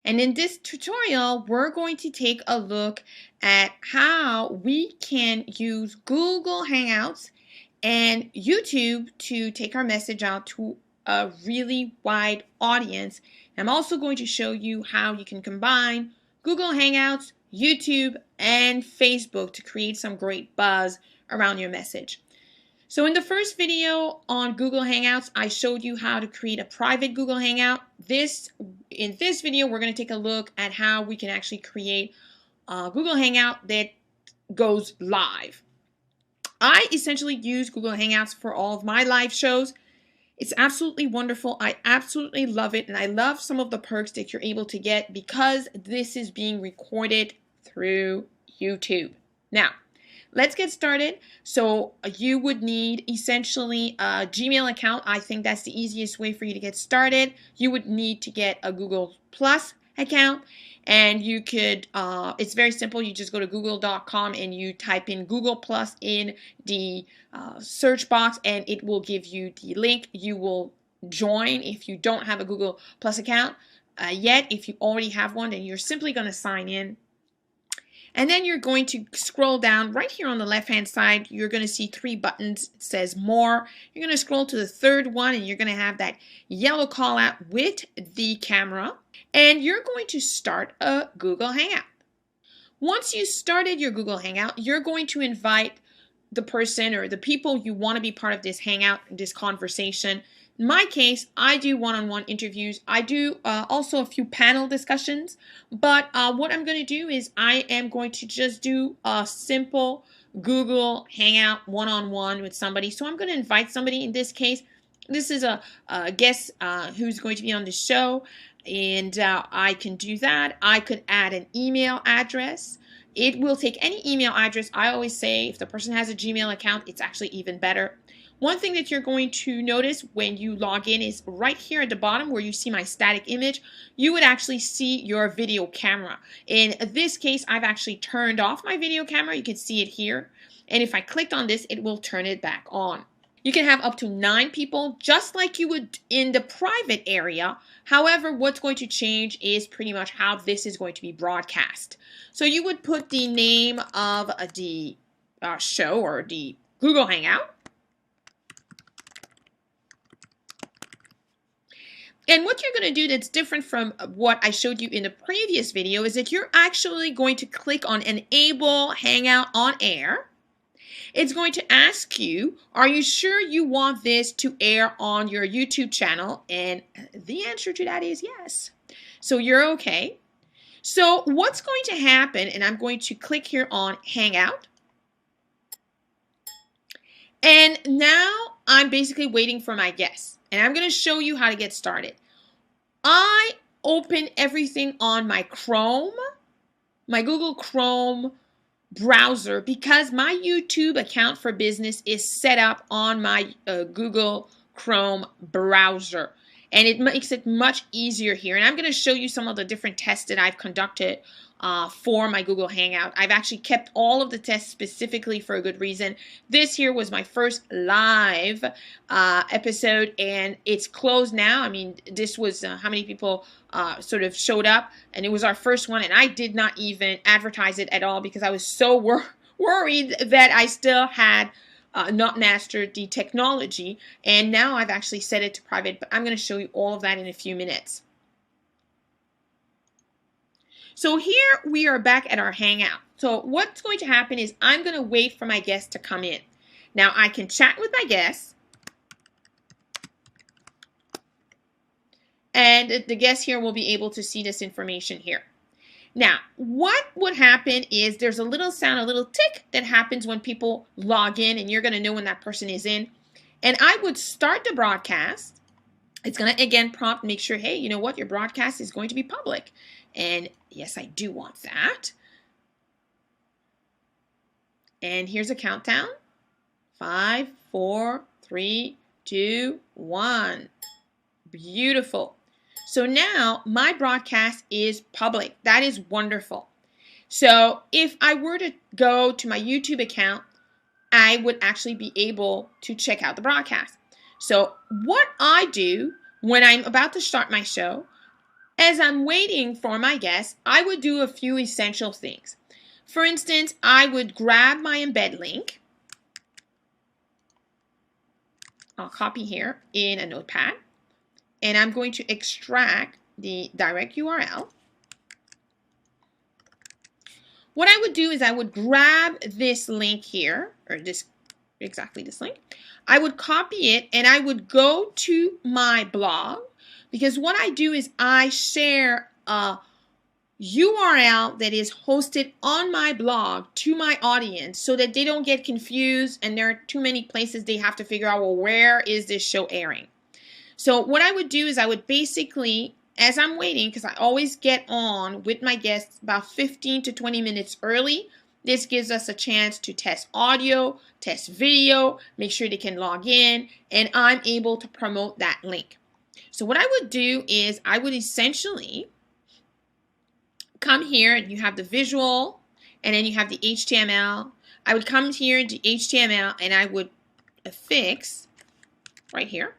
And in this tutorial, we're going to take a look at how we can use Google Hangouts and YouTube to take our message out to a really wide audience. I'm also going to show you how you can combine Google Hangouts, YouTube, and Facebook to create some great buzz around your message. So in the first video on Google Hangouts, I showed you how to create a private Google Hangout. In this video, we're going to take a look at how we can actually create a Google Hangout that goes live. I essentially use Google Hangouts for all of my live shows. It's absolutely wonderful. I absolutely love it, and I love some of the perks that you're able to get because this is being recorded through YouTube. Now, let's get started. So you would need essentially a Gmail account. I think that's the easiest way for you to get started. You would need to get a Google Plus account, and you could, it's very simple. You just go to google.com and you type in Google Plus in the search box, and it will give you the link. You will join if you don't have a Google Plus account yet. If you already have one, then you're simply going to sign in. And then you're going to scroll down right here on the left-hand side. You're going to see 3 buttons. It says More. You're going to scroll to the third one, and you're going to have that yellow call out with the camera. And you're going to start a Google Hangout. Once you started your Google Hangout, you're going to invite the person or the people you want to be part of this Hangout, this conversation. In my case, I do one-on-one interviews. I do also a few panel discussions, but what I'm going to do is I am going to just do a simple Google Hangout one-on-one with somebody. So I'm going to invite somebody. In this case, this is a guest who's going to be on the show, and I can do that. I could add an email address. It will take any email address. I always say if the person has a Gmail account, it's actually even better. One thing that you're going to notice when you log in is right here at the bottom where you see my static image, you would actually see your video camera. In this case, I've actually turned off my video camera. You can see it here. And if I clicked on this, it will turn it back on. You can have up to 9 people, just like you would in the private area. However, what's going to change is pretty much how this is going to be broadcast. So you would put the name of the show or the Google Hangout. And what you're going to do that's different from what I showed you in the previous video is that you're actually going to click on Enable Hangout on Air. It's going to ask you, are you sure you want this to air on your YouTube channel? And the answer to that is yes. So you're okay. So what's going to happen, and I'm going to click here on Hangout. And now I'm basically waiting for my guests. And I'm going to show you how to get started. I open everything on my Chrome, my Google Chrome browser, because my YouTube account for business is set up on my Google Chrome browser. And it makes it much easier here. And I'm going to show you some of the different tests that I've conducted for my Google Hangout. I've actually kept all of the tests specifically for a good reason. This here was my first live episode, and it's closed now. I mean, this was how many people sort of showed up, and it was our first one, and I did not even advertise it at all because I was so worried that I still had not mastered the technology, and now I've actually set it to private, but I'm going to show you all of that in a few minutes. So here we are back at our Hangout. So what's going to happen is I'm going to wait for my guests to come in. Now I can chat with my guests, and the guests here will be able to see this information here. Now, what would happen is there's a little sound, a little tick that happens when people log in, and you're going to know when that person is in. And I would start the broadcast. It's going to, again, prompt, make sure, hey, you know what, your broadcast is going to be public. And yes, I do want that. And here's a countdown. 5, 4, 3, 2, 1. Beautiful. So now my broadcast is public. That is wonderful. So if I were to go to my YouTube account, I would actually be able to check out the broadcast. So what I do when I'm about to start my show, As I'm waiting for my guest, I would do a few essential things. For instance, I would grab my embed link. I'll copy here in a notepad, and I'm going to extract the direct URL. What I would do is I would grab this link here, or exactly this link. I would copy it and I would go to my blog, because what I do is I share a URL that is hosted on my blog to my audience so that they don't get confused and there are too many places they have to figure out, well, where is this show airing? So what I would do is I would basically, as I'm waiting, because I always get on with my guests about 15 to 20 minutes early. This gives us a chance to test audio, test video, make sure they can log in, and I'm able to promote that link. So what I would do is I would essentially come here, and you have the visual, and then you have the HTML. I would come here to HTML, and I would affix right here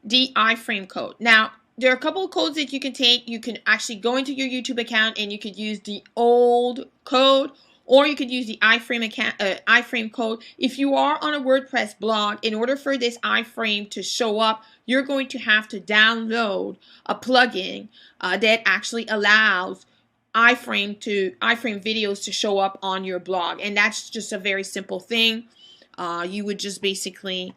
the iframe code. Now, there are a couple of codes that you can take. You can actually go into your YouTube account and you could use the old code, or you could use the iframe code. If you are on a WordPress blog, in order for this iframe to show up, you're going to have to download a plugin that actually allows iframe videos to show up on your blog, and that's just a very simple thing. You would just basically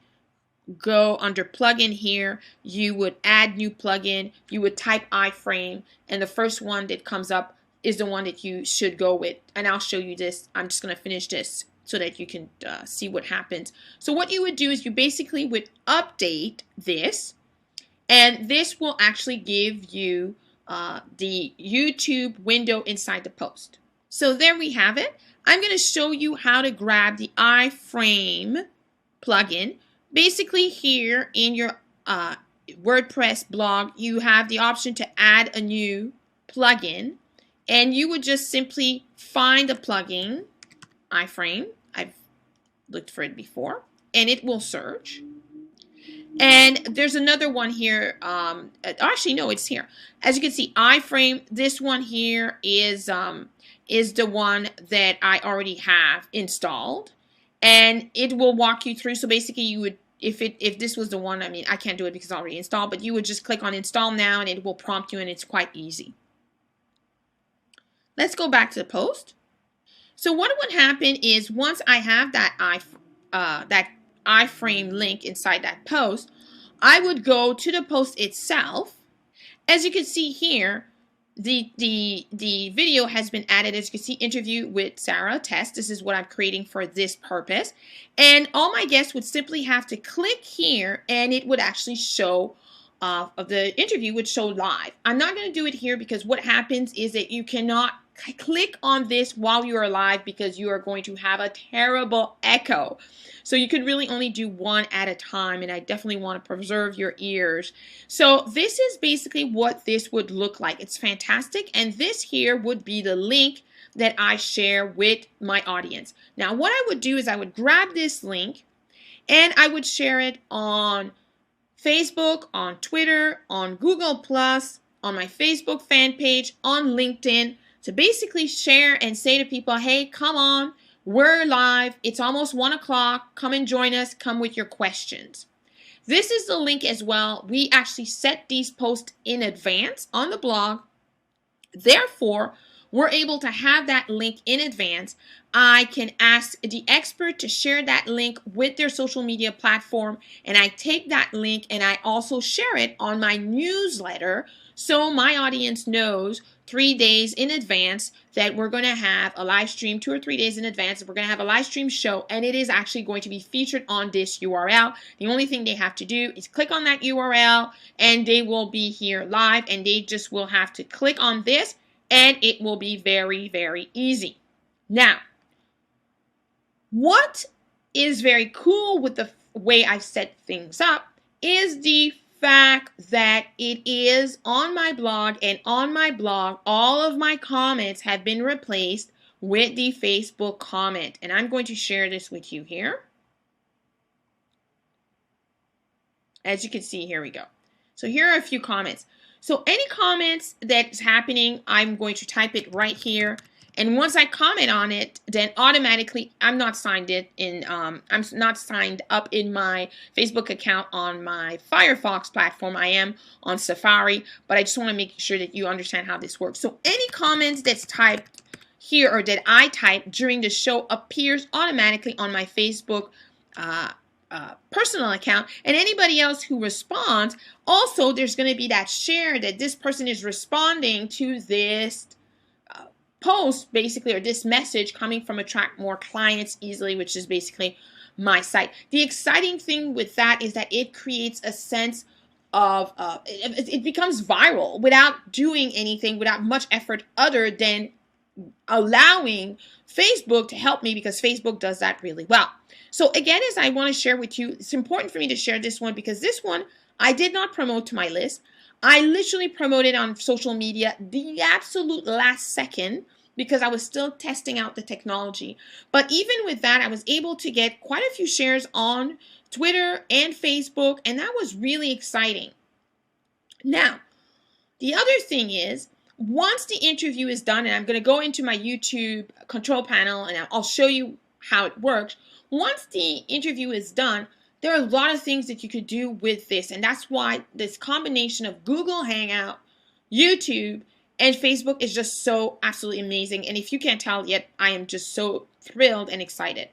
go under plugin here, you would add new plugin, you would type iframe, and the first one that comes up is the one that you should go with. And I'll show you this. I'm just going to finish this so that you can see what happens. So what you would do is you basically would update this, and this will actually give you the YouTube window inside the post. So there we have it. I'm going to show you how to grab the iframe plugin. Basically, here in your WordPress blog, you have the option to add a new plugin, and you would just simply find the plugin, iframe. I've looked for it before, and it will search. And there's another one here. Actually, no, it's here. As you can see, iframe. This one here is the one that I already have installed, and it will walk you through. So basically, you would. If this was the one, I mean, I can't do it because it's already installed, but you would just click on install now and it will prompt you, and it's quite easy. Let's go back to the post. So what would happen is once I have that iframe link inside that post, I would go to the post itself. As you can see here, the video has been added. As you can see, interview with Sarah test. This is what I'm creating for this purpose. And all my guests would simply have to click here and it would actually show, the interview would show live. I'm not going to do it here because what happens is that you cannot click on this while you are live because you are going to have a terrible echo. So you could really only do one at a time, and I definitely want to preserve your ears. So this is basically what this would look like. It's fantastic, and this here would be the link that I share with my audience. Now what I would do is I would grab this link and I would share it on Facebook, on Twitter, on Google+, on my Facebook fan page, on LinkedIn, to basically share and say to people, hey, come on, we're live. It's almost 1 o'clock. Come and join us. Come with your questions. This is the link as well. We actually set these posts in advance on the blog. Therefore, we're able to have that link in advance. I can ask the expert to share that link with their social media platform, and I take that link and I also share it on my newsletter so my audience knows 3 days in advance that we're going to have a live stream, 2 or 3 days in advance. We're going to have a live stream show, and it is actually going to be featured on this URL. The only thing they have to do is click on that URL, and they will be here live, and they just will have to click on this, and it will be very, very easy. Now, what is very cool with the way I set things up is the fact that it is on my blog, and on my blog all of my comments have been replaced with the Facebook comment, and I'm going to share this with you here. As you can see, here we go. So here are a few comments. So any comments that's happening, I'm going to type it right here. And once I comment on it, then automatically I'm not signed up in my Facebook account on my Firefox platform. I am on Safari, but I just want to make sure that you understand how this works. So any comments that's typed here or that I type during the show appears automatically on my Facebook personal account, and anybody else who responds, also there's going to be that share that this person is responding to this post basically, or this message coming from Attract More Clients Easily, which is basically my site. The exciting thing with that is that it creates a sense of it becomes viral without doing anything, without much effort other than allowing Facebook to help me, because Facebook does that really well. So again, as I want to share with you, it's important for me to share this one because this one I did not promote to my list. I literally promoted on social media the absolute last second because I was still testing out the technology. But even with that, I was able to get quite a few shares on Twitter and Facebook, and that was really exciting. Now, the other thing is, once the interview is done, and I'm going to go into my YouTube control panel and I'll show you how it works. Once the interview is done, there are a lot of things that you could do with this, and that's why this combination of Google Hangout, YouTube, and Facebook is just so absolutely amazing. And if you can't tell yet, I am just so thrilled and excited.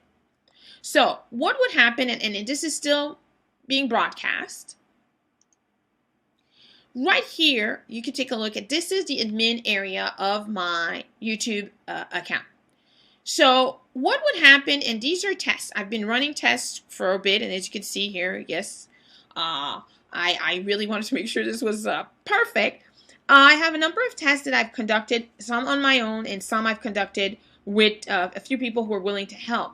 So what would happen, and this is still being broadcast. Right here, you can take a look at, this is the admin area of my YouTube account. So what would happen, and these are tests. I've been running tests for a bit, and as you can see here, yes, I really wanted to make sure this was perfect. I have a number of tests that I've conducted, some on my own, and some I've conducted with a few people who are willing to help.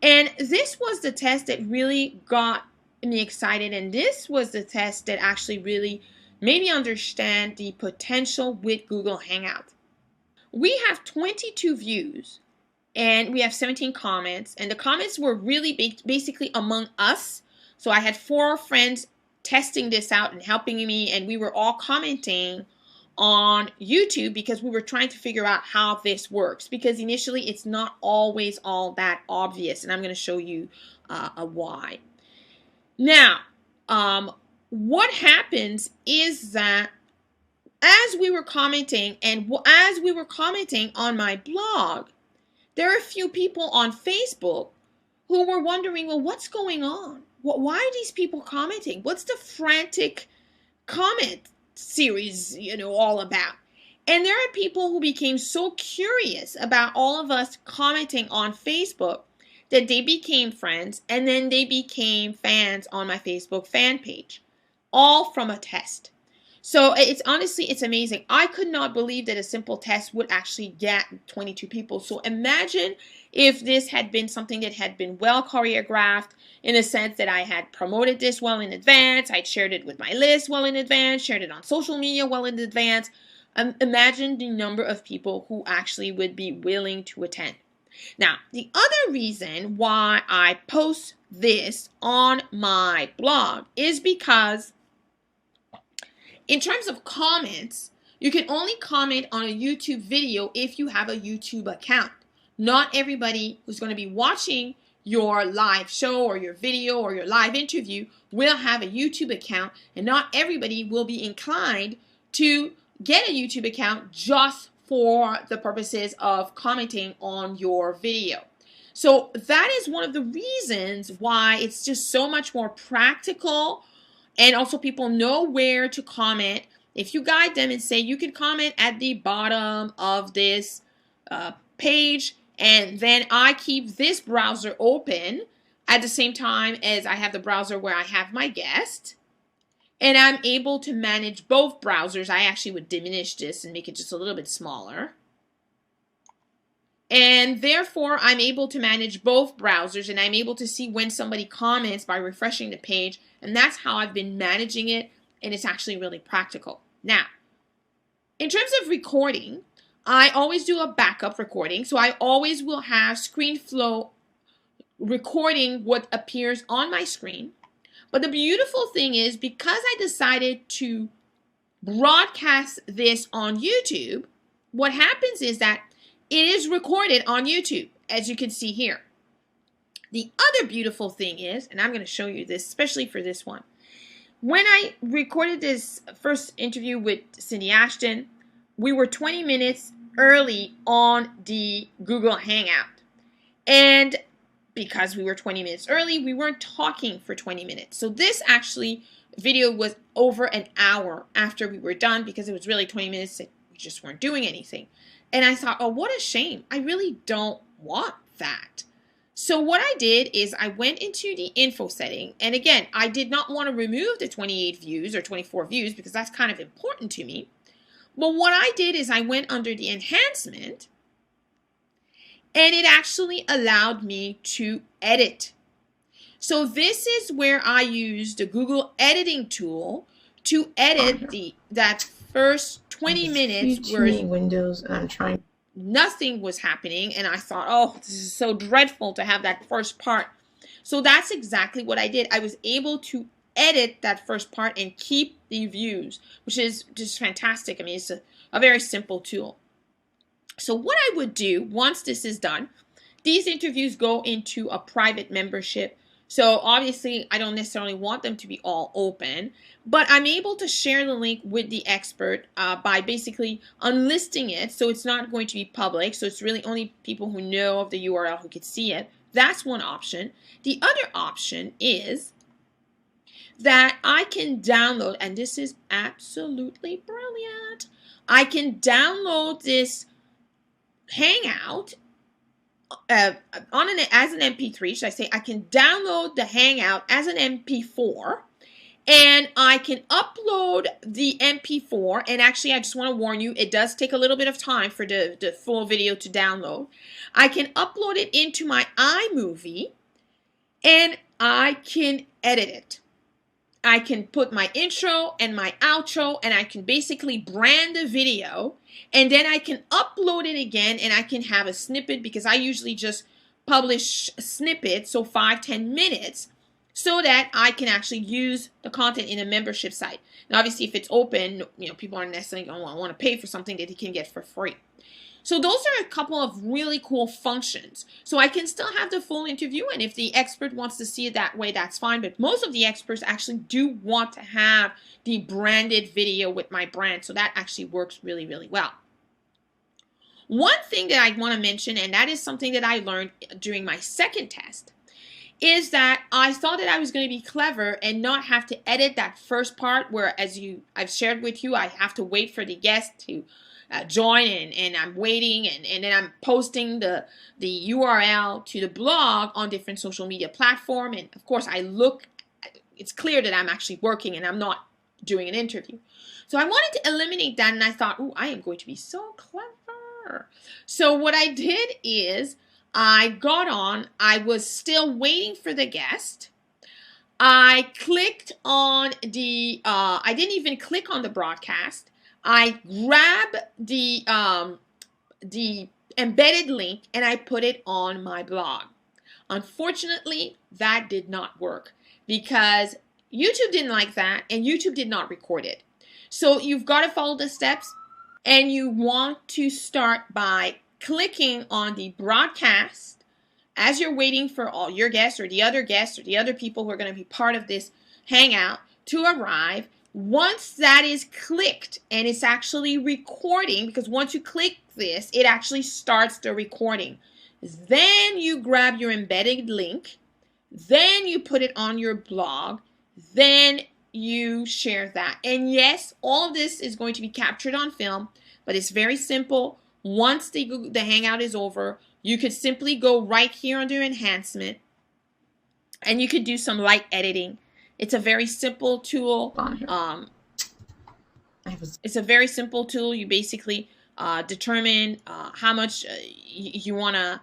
And this was the test that really got me excited, and this was the test that actually really made me understand the potential with Google Hangouts. We have 22 views, and we have 17 comments, and the comments were really basically among us. So I had 4 friends testing this out and helping me, and we were all commenting on YouTube because we were trying to figure out how this works, because initially it's not always all that obvious, and I'm going to show you why. Now, what happens is that as we were commenting, and as we were commenting on my blog, there are a few people on Facebook who were wondering, well, what's going on? Why are these people commenting? What's the frantic comment series, all about? And there are people who became so curious about all of us commenting on Facebook that they became friends, and then they became fans on my Facebook fan page, all from a test. So it's amazing. I could not believe that a simple test would actually get 22 people. So imagine if this had been something that had been well choreographed, in a sense that I had promoted this well in advance, I'd shared it with my list well in advance, shared it on social media well in advance. Imagine the number of people who actually would be willing to attend. Now, the other reason why I post this on my blog is because in terms of comments, you can only comment on a YouTube video if you have a YouTube account. Not everybody who's going to be watching your live show or your video or your live interview will have a YouTube account, and not everybody will be inclined to get a YouTube account just for the purposes of commenting on your video. So that is one of the reasons why it's just so much more practical. And also people know where to comment. If you guide them and say you can comment at the bottom of this page, and then I keep this browser open at the same time as I have the browser where I have my guest, and I'm able to manage both browsers. I actually would diminish this and make it just a little bit smaller. And therefore, I'm able to manage both browsers, and I'm able to see when somebody comments by refreshing the page. And that's how I've been managing it, and it's actually really practical. Now, in terms of recording, I always do a backup recording. So I always will have ScreenFlow recording what appears on my screen. But the beautiful thing is, because I decided to broadcast this on YouTube, what happens is that it is recorded on YouTube, as you can see here. The other beautiful thing is, and I'm going to show you this, especially for this one. When I recorded this first interview with Cindy Ashton, we were 20 minutes early on the Google Hangout. And because we were 20 minutes early, we weren't talking for 20 minutes. So this actually video was over an hour after we were done because it was really 20 minutes that we just weren't doing anything. And I thought, oh, what a shame. I really don't want that. So what I did is I went into the info setting, and again, I did not want to remove the 28 views or 24 views because that's kind of important to me. But what I did is I went under the enhancement, and it actually allowed me to edit. So this is where I used the Google editing tool to edit that first 20 minutes where windows, and I'm trying. Nothing was happening, and I thought, oh, this is so dreadful to have that first part. So that's exactly what I did. I was able to edit that first part and keep the views, which is just fantastic. I mean, it's a very simple tool. So what I would do once this is done, these interviews go into a private membership. So obviously, I don't necessarily want them to be all open, but I'm able to share the link with the expert by basically unlisting it, so it's not going to be public. So it's really only people who know of the URL who can see it. That's one option. The other option is that I can download, and this is absolutely brilliant. I can download this Hangout as an MP3, should I say. I can download the Hangout as an MP4, and I can upload the MP4, and actually I just want to warn you, it does take a little bit of time for the full video to download. I can upload it into my iMovie, and I can edit it. I can put my intro and my outro, and I can basically brand the video, and then I can upload it again, and I can have a snippet, because I usually just publish snippets, so 5-10 minutes, so that I can actually use the content in a membership site. Now, obviously, if it's open, people aren't necessarily going to want to pay for something that they can get for free. So those are a couple of really cool functions. So I can still have the full interview, and if the expert wants to see it that way, that's fine. But most of the experts actually do want to have the branded video with my brand. So that actually works really, really well. One thing that I want to mention, and that is something that I learned during my second test, is that I thought that I was going to be clever and not have to edit that first part where, I've shared with you, I have to wait for the guest to join, and I'm waiting, and then I'm posting the URL to the blog on different social media platforms. And of course, it's clear that I'm actually working and I'm not doing an interview. So I wanted to eliminate that, and I thought, oh, I am going to be so clever. So what I did is I got on, I was still waiting for the guest. I clicked on I didn't even click on the broadcast. I grabbed the embedded link and I put it on my blog. Unfortunately, that did not work because YouTube didn't like that and YouTube did not record it. So you've got to follow the steps, and you want to start by clicking on the broadcast as you're waiting for all your guests or the other people who are going to be part of this hangout to arrive. Once that is clicked and it's actually recording, because once you click this, it actually starts the recording. Then you grab your embedded link, then you put it on your blog, then you share that. And yes, all of this is going to be captured on film, but it's very simple. Once the hangout is over, you could simply go right here under enhancement, and you could do some light editing. It's a very simple tool. It's a very simple tool. You basically determine how much you want to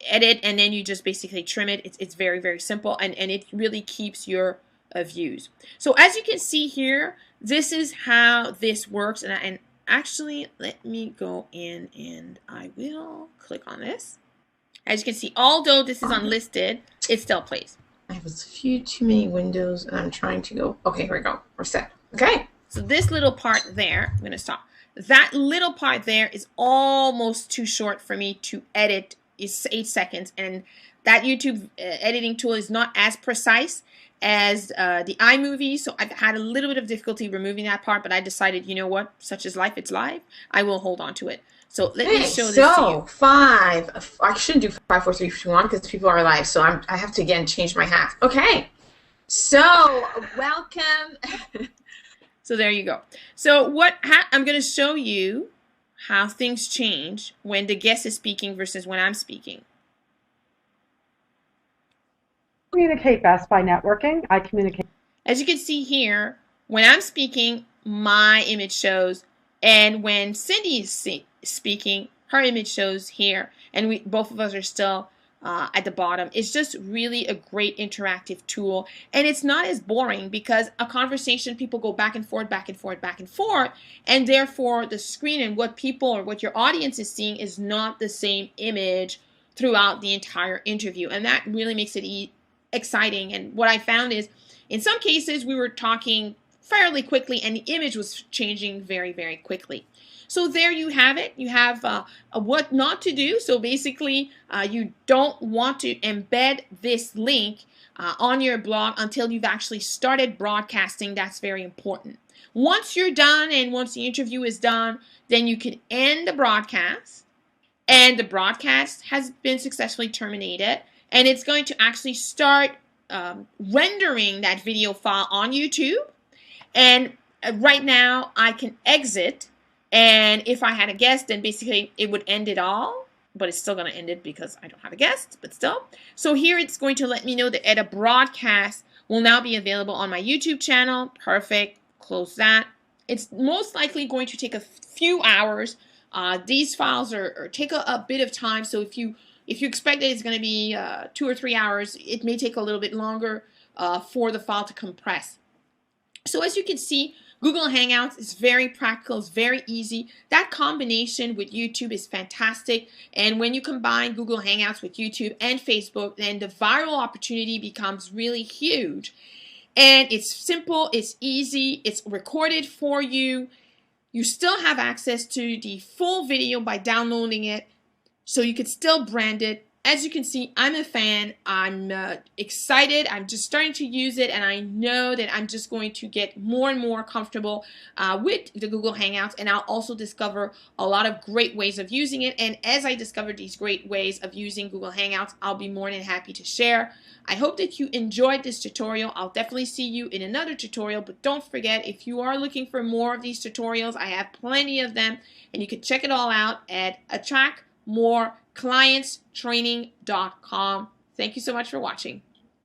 edit, and then you just basically trim it. It's very, very simple, and it really keeps your views. So as you can see here, this is how this works. And actually, let me go in and I will click on this. As you can see, although this is unlisted, it still plays. I have a few too many windows, and I'm trying to go. Okay, here we go. We're set. Okay. So this little part there, I'm going to stop. That little part there is almost too short for me to edit. It's 8 seconds, and that YouTube editing tool is not as precise as the iMovie, so I've had a little bit of difficulty removing that part, but I decided, you know what, such is life, it's live. I will hold on to it. So let me show this to you. I shouldn't do 5, 4, 3, 2, 1 because people are live, so I have to again change my hat. Okay, so welcome. So there you go. So I'm going to show you how things change when the guest is speaking versus when I'm speaking. Communicate best by networking. I communicate. As you can see here, when I'm speaking, my image shows, and when Cindy is speaking, her image shows here, and both of us are still at the bottom. It's just really a great interactive tool, and it's not as boring because a conversation, people go back and forth, back and forth, back and forth, and therefore the screen and what people or what your audience is seeing is not the same image throughout the entire interview, and that really makes it exciting. And what I found is, in some cases, we were talking fairly quickly, and the image was changing very, very quickly. So there you have it. You have what not to do. So basically, you don't want to embed this link on your blog until you've actually started broadcasting. That's very important. Once you're done and once the interview is done, then you can end the broadcast, and the broadcast has been successfully terminated, and it's going to actually start rendering that video file on YouTube. And right now, I can exit. And if I had a guest, then basically it would end it all, but it's still going to end it because I don't have a guest, but still. So here it's going to let me know that a broadcast will now be available on my YouTube channel. Perfect. Close that. It's most likely going to take a few hours. These files take a bit of time. So if you expect that it's going to be 2 or 3 hours, it may take a little bit longer for the file to compress. So as you can see, Google Hangouts is very practical, it's very easy. That combination with YouTube is fantastic. And when you combine Google Hangouts with YouTube and Facebook, then the viral opportunity becomes really huge. And it's simple, it's easy, it's recorded for you. You still have access to the full video by downloading it, so you could still brand it. As you can see, I'm a fan. I'm excited. I'm just starting to use it, and I know that I'm just going to get more and more comfortable with the Google Hangouts, and I'll also discover a lot of great ways of using it. And as I discover these great ways of using Google Hangouts, I'll be more than happy to share. I hope that you enjoyed this tutorial. I'll definitely see you in another tutorial, but don't forget, if you are looking for more of these tutorials, I have plenty of them, and you can check it all out at attractmoreclientstraining.com. Thank you so much for watching.